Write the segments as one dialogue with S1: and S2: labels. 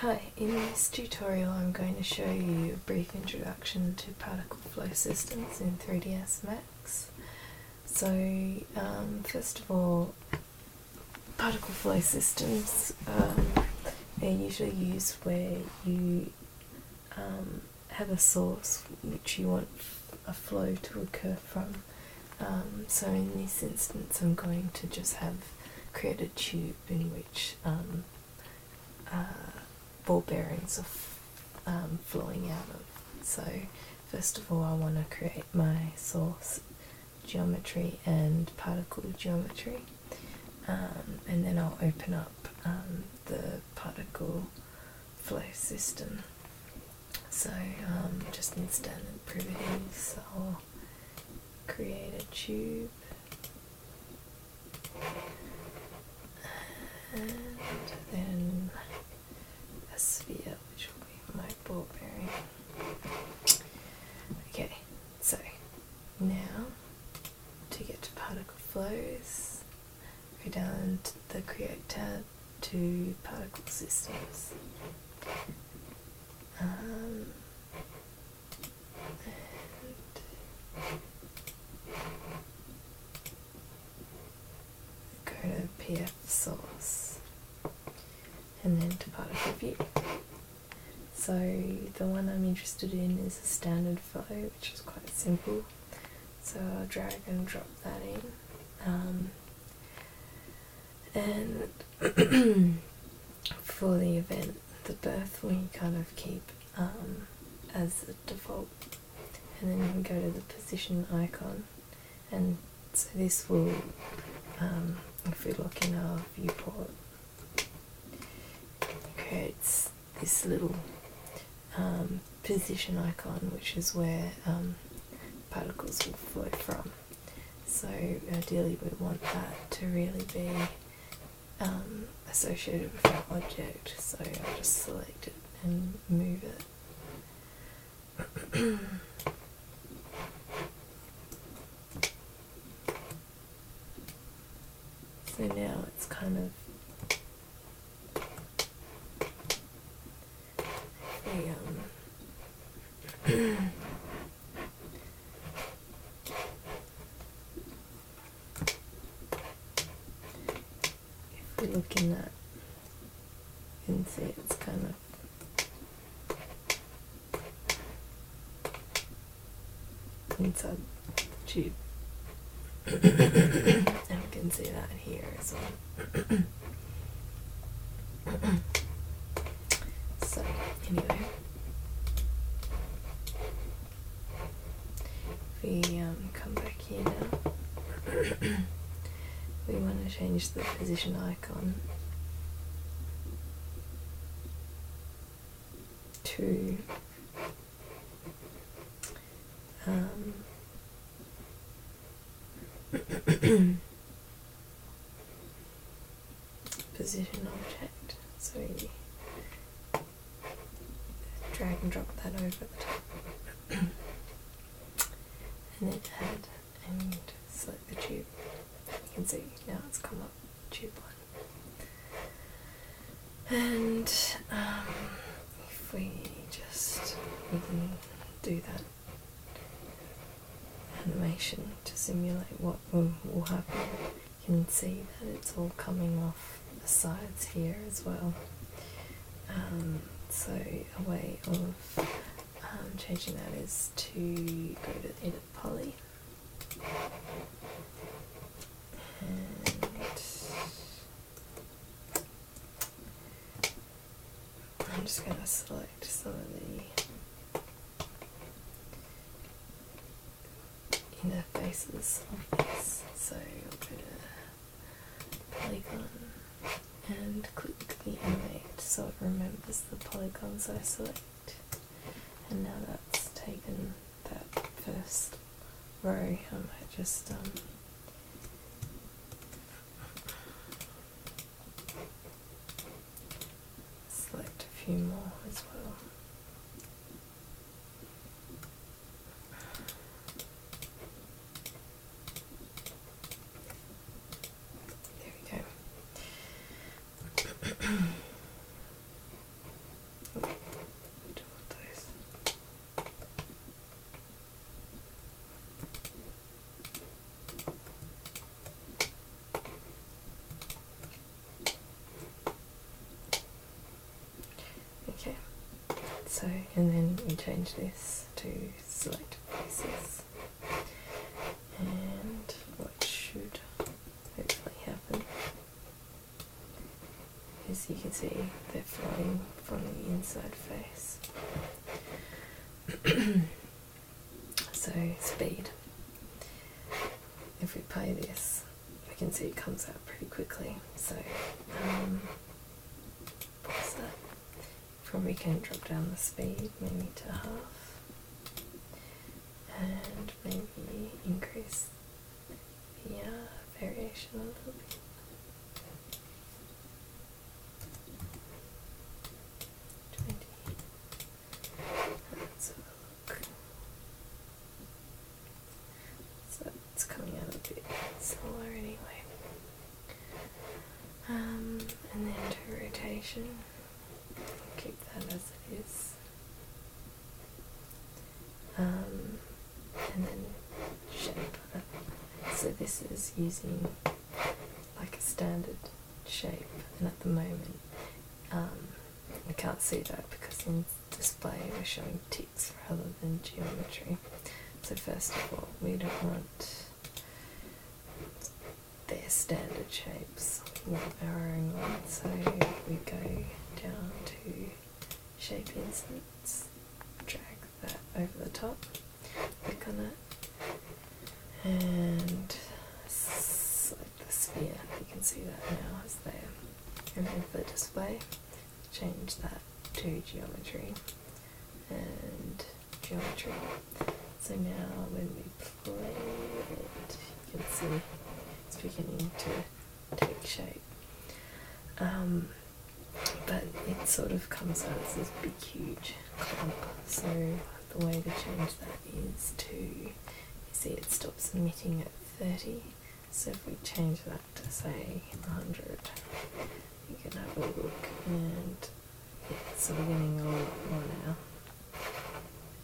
S1: Hi, in this tutorial I'm going to show you a brief introduction to particle flow systems in 3ds Max. So first of all, particle flow systems are usually used where you have a source which you want a flow to occur from. So in this instance I'm going to just create a tube in which ball bearings are flowing out of. So first of all I want to create my source geometry and particle geometry, and then I'll open up the particle flow system. So just in standard primitives I'll create a tube and then a sphere, which will be my ball bearing. Okay, so now to get to particle flows, go down to the Create tab to Particle Systems. And go to PF Source and then to Particle View. So the one I'm interested in is a standard flow, which is quite simple. So I'll drag and drop that in. And for the event, the birth, we kind of keep as a default. And then you can go to the position icon, and so this will, if we look in our viewport, it creates this little position icon, which is where particles will flow from. So ideally we want that to really be associated with our object, so I'll just select it and move it. So now it's kind of, if we look in that, you can see it's kind of inside the tube. And we can see that here as well. So anyway, if we come back here now, we want to change the position icon to position object. So you drag and drop that over the top, and then add and select the tube. You can see now it's come up tube one. And if we can do that animation to simulate what will happen, you can see that it's all coming off the sides here as well. So a way of changing that is to go to Edit Poly, and I'm just going to select some of the inner faces of this. So I'll go to Polygon and click the Animate so it remembers the polygons I select. And now that's taken that first row, I might just select a few more as well. There we go. So, and then we change this to select faces, and what should hopefully happen is you can see they're flowing from the inside face. So speed, if we play this, we can see it comes out pretty quickly. So pause that. Probably can drop down the speed maybe to half, and maybe increase the variation a little bit. Let's have a look. So it's coming out a bit slower anyway. And then to rotation, keep that as it is. And then shape. So this is using like a standard shape, and at the moment you can't see that because in display we're showing ticks rather than geometry. So first of all, we don't want their standard shapes, we want our own one. So we go down to shape instance, drag that over the top, click on it, and select the sphere. You can see that now is there. And then for display, change that to geometry and geometry. So now when we play it, you can see it's beginning to take shape. But it sort of comes out as this big huge clump. So the way to change that is to, you see it stops emitting at 30. So if we change that to say 100, you can have a look, and it's sort of getting a lot more now.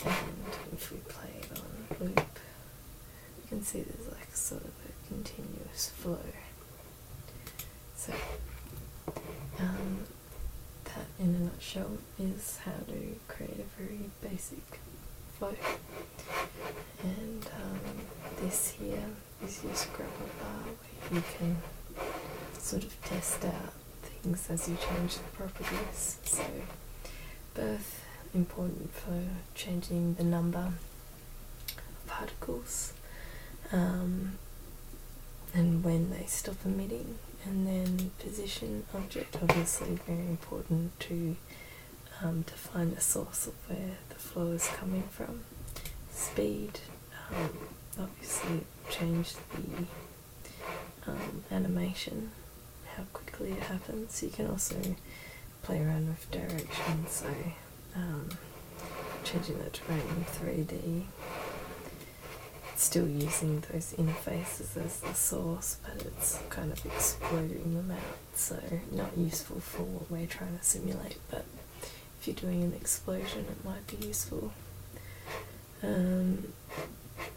S1: And if we play it on loop, you can see there's like sort of a continuous flow. So that in a nutshell is how to create a very basic flow. And this here is your scrubber bar, where you can sort of test out things as you change the properties. So both important for changing the number of particles and when they stop emitting, and then position object, obviously very important to define the source of where the flow is coming from. Speed, obviously change the animation, how quickly it happens. You can also play around with direction, so changing the terrain in 3D, still using those interfaces as the source, but it's kind of exploding them out, so not useful for what we're trying to simulate, but if you're doing an explosion it might be useful.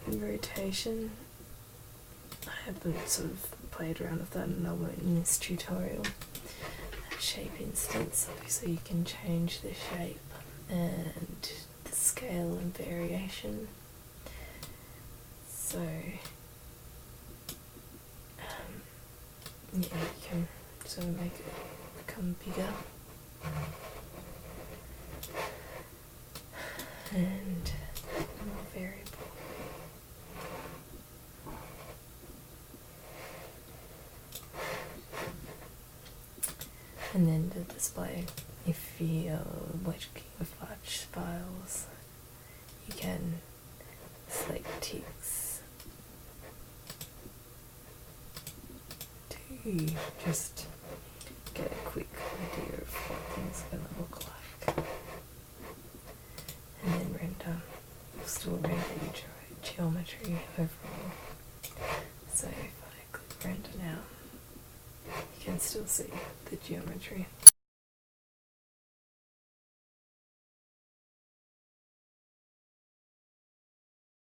S1: Rotation, I haven't sort of played around with that and I won't in this tutorial. Shape instance, obviously you can change the shape and the scale and variation. So yeah, you can sort of make it become bigger and more variable. And then the display, if you're working with large files, you can select ticks to just get a quick idea of what things are going to look like. And then render, you'll still render your geometry overall. So if I click render now, you can still see the geometry.